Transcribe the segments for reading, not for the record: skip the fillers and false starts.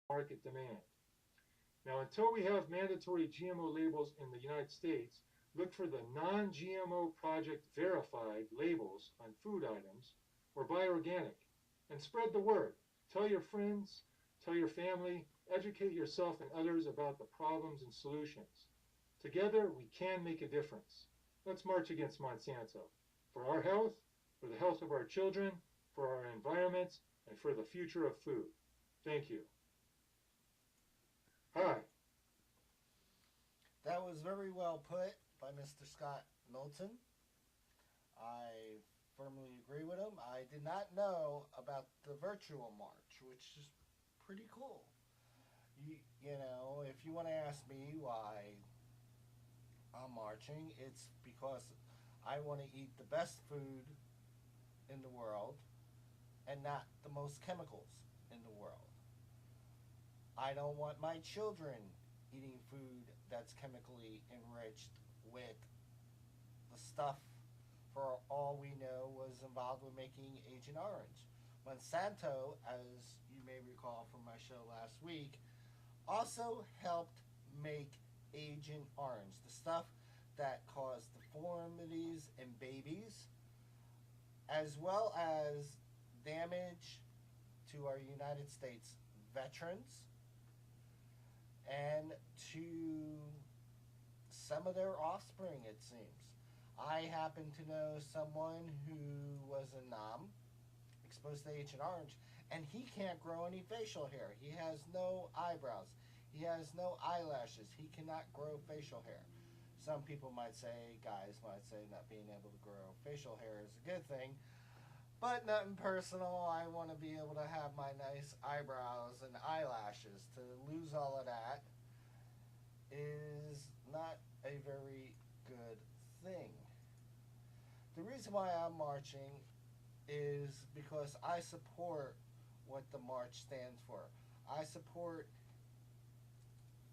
market demand. Now, until we have mandatory GMO labels in the United States, look for the non-GMO project verified labels on food items or buy organic and spread the word. Tell your friends, tell your family, educate yourself and others about the problems and solutions. Together, we can make a difference. Let's march against Monsanto for our health, for the health of our children, for our environment, and for the future of food. Thank you. Hi. That was very well put by Mr. Scott Milton. I firmly agree with him. I did not know about the virtual march, which is pretty cool. You know, if you want to ask me why I'm marching, it's because I want to eat the best food in the world and not the most chemicals in the world. I don't want my children eating food that's chemically enriched with the stuff, for all we know, was involved with making Agent Orange. Monsanto, as you may recall from my show last week, also helped make Agent Orange, the stuff that caused deformities in babies, as well as damage to our United States veterans and to some of their offspring, it seems. I happen to know someone who was a nom exposed to Agent Orange, and he can't grow any facial hair. He has no eyebrows. He has no eyelashes. He cannot grow facial hair. Some people might say, guys might say, not being able to grow facial hair is a good thing, but nothing personal. I want to be able to have my nice eyebrows and eyelashes. To lose all of that is not a very good thing. The reason why I'm marching is because I support what the march stands for. I support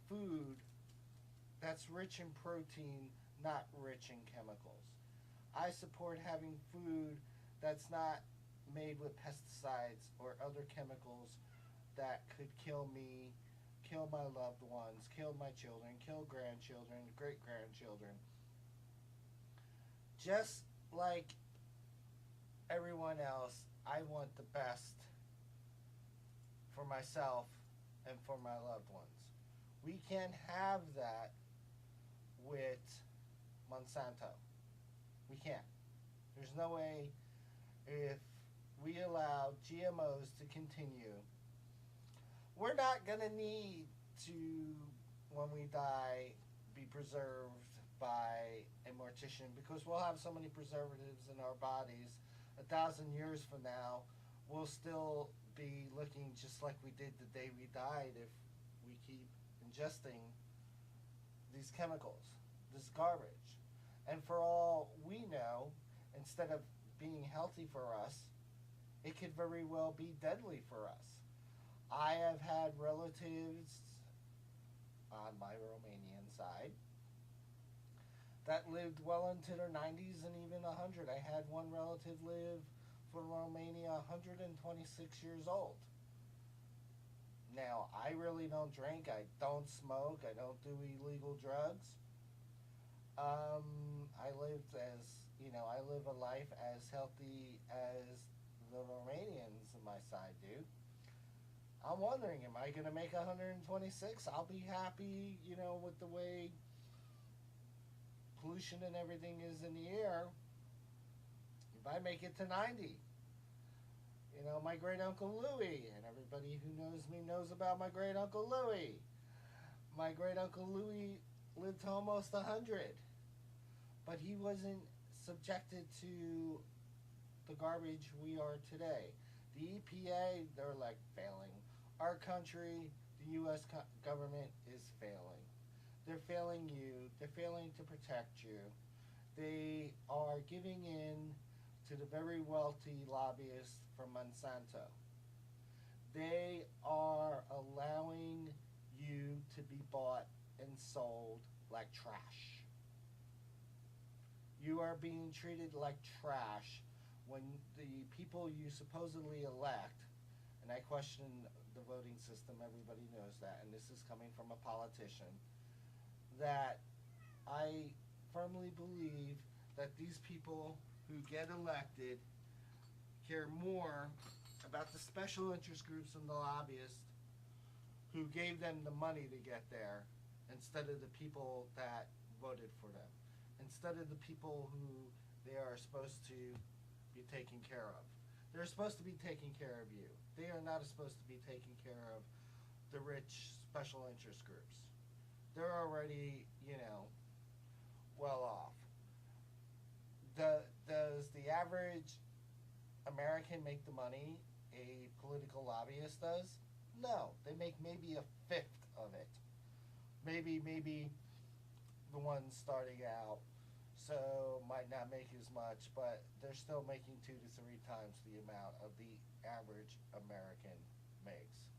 food that's rich in protein, not rich in chemicals. I support having food that's not made with pesticides or other chemicals that could kill me, kill my loved ones, kill my children, kill grandchildren, great grandchildren. Just like everyone else, I want the best for myself and for my loved ones. We can't have that with Monsanto. We can't. There's no way. If we allow GMOs to continue, we're not going to need to, when we die, be preserved by a mortician, because we'll have so many preservatives in our bodies. 1,000 years from now, we'll still be looking just like we did the day we died if we keep ingesting these chemicals, this garbage. And for all we know, instead of being healthy for us, it could very well be deadly for us. I have had relatives on my Romanian side that lived well into their 90s and even 100. I had one relative live from Romania 126 years old. Now, I really don't drink, I don't smoke, I don't do illegal drugs. I lived as, I live a life as healthy as the Romanians on my side do. I'm wondering, am I going to make 126? I'll be happy, with the way pollution and everything is in the air. If I make it to 90, my great uncle Louis, and everybody who knows me knows about my great uncle Louis. My great uncle Louis lived to almost 100, but he wasn't subjected to the garbage we are today. The EPA, they're like failing. Our country, the U.S. government is failing. They're failing you. They're failing to protect you. They are giving in to the very wealthy lobbyists from Monsanto. They are allowing you to be bought and sold like trash. You are being treated like trash when the people you supposedly elect, and I question the voting system. Everybody knows that, and this is coming from a politician. That I firmly believe that these people who get elected care more about the special interest groups and the lobbyists who gave them the money to get there instead of the people that voted for them, instead of the people who they are supposed to be taking care of. They're supposed to be taking care of you. They are not supposed to be taking care of the rich special interest groups. They're already, well off. Does the average American make the money a political lobbyist does? No, they make maybe a fifth of it. Maybe the ones starting out, so might not make as much, but they're still making 2 to 3 times the amount of the average American makes.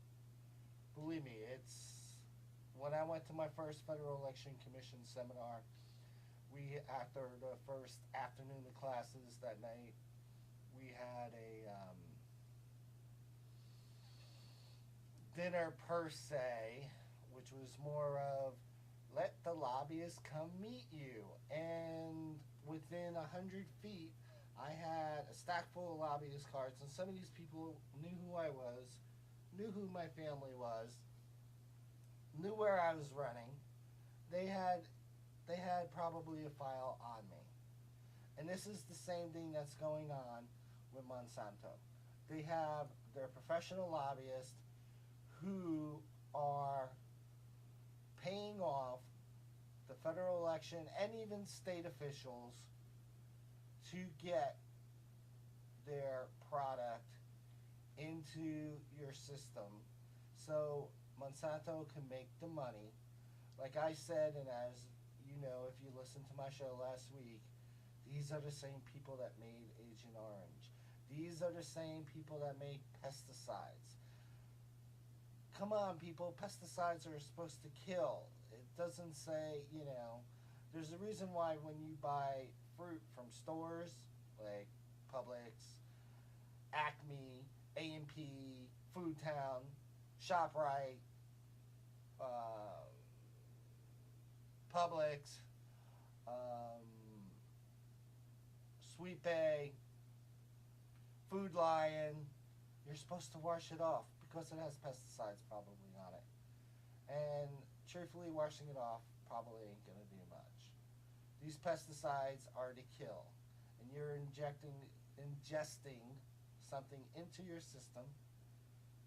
Believe me, it's when I went to my first Federal Election Commission seminar. We after the first afternoon of classes that night, we had a dinner per se, which was more of let the lobbyists come meet you. And within 100 feet, I had a stack full of lobbyist cards, and some of these people knew who I was, knew who my family was, knew where I was running. They had probably a file on me. And this is the same thing that's going on with Monsanto. They have their professional lobbyists who are paying off the federal election and even state officials to get their product into your system so Monsanto can make the money. Like I said, and as you know, if you listened to my show last week, these are the same people that made Agent Orange. These are the same people that make pesticides. Come on, people, pesticides are supposed to kill. It doesn't say, there's a reason why when you buy fruit from stores like Publix, Acme, A&P, Foodtown, ShopRite, Publix, Sweet Bay, Food Lion, you're supposed to wash it off because it has pesticides probably on it. And truthfully, washing it off probably ain't going to do much. These pesticides are to kill, and you're ingesting something into your system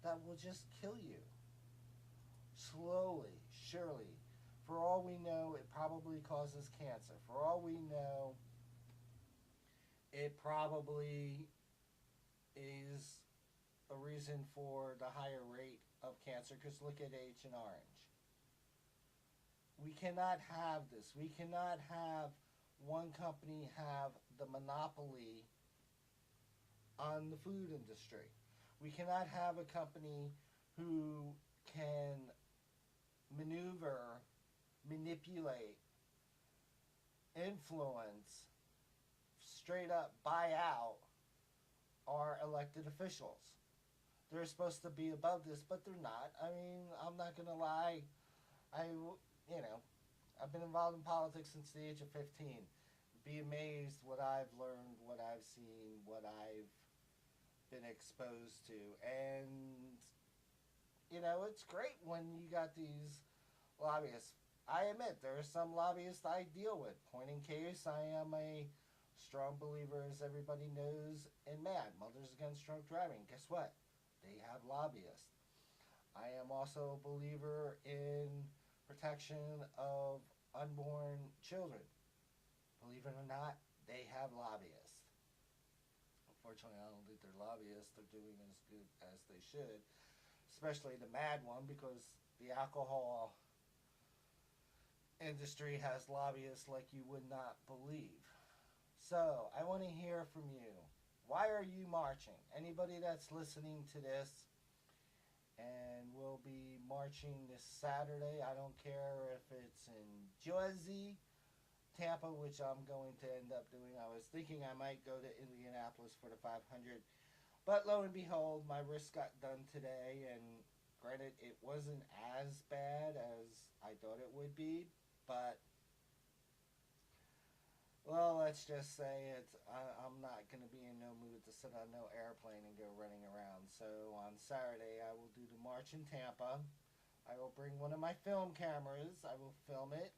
that will just kill you. Slowly, surely. For all we know, it probably causes cancer. For all we know, it probably is a reason for the higher rate of cancer, because look at Agent Orange. We cannot have this. We cannot have one company have the monopoly on the food industry. We cannot have a company who can maneuver, manipulate, influence, straight up buy out our elected officials. They're supposed to be above this, but they're not. I mean, I'm not going to lie. I've been involved in politics since the age of 15. Be amazed what I've learned, what I've seen, what I've been exposed to. And, it's great when you got these lobbyists. I admit there are some lobbyists I deal with. Point in case, I am a strong believer, as everybody knows, in MAD, Mothers Against Drunk Driving. Guess what? They have lobbyists. I am also a believer in protection of unborn children. Believe it or not, they have lobbyists. Unfortunately, I don't think they're lobbyists. They're doing as good as they should, especially the MAD one, because the alcohol industry has lobbyists like you would not believe. So, I want to hear from you. Why are you marching? Anybody that's listening to this, and we'll be marching this Saturday. I don't care if it's in Jersey, Tampa, which I'm going to end up doing. I was thinking I might go to Indianapolis for the 500, but lo and behold, my wrist got done today, and Granted, it wasn't as bad as I thought it would be, but well, let's just say I'm not going to be in no mood to sit on no airplane and go running around. So on Saturday, I will do the march in Tampa. I will bring one of my film cameras. I will film it.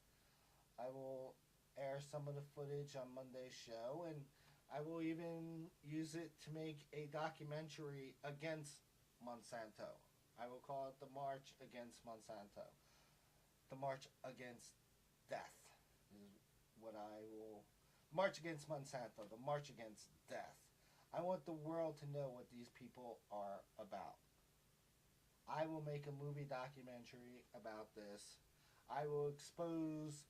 I will air some of the footage on Monday's show, and I will even use it to make a documentary against Monsanto. I will call it the March Against Monsanto. The March Against Death is what I will. March Against Monsanto. The March Against Death. I want the world to know what these people are about. I will make a movie documentary about this. I will expose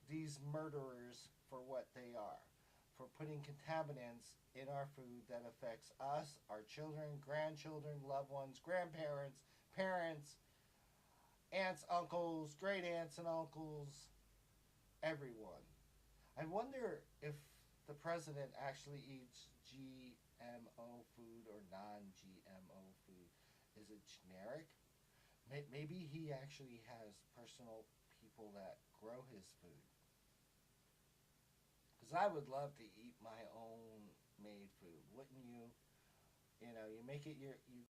these murderers for what they are, for putting contaminants in our food that affects us, our children, grandchildren, loved ones, grandparents, parents, aunts, uncles, great aunts and uncles, everyone. I wonder if the president actually eats GMO food or non GMO food. Is it generic? Maybe he actually has personal people that grow his food. Because I would love to eat my own made food, wouldn't you? You know, you make it you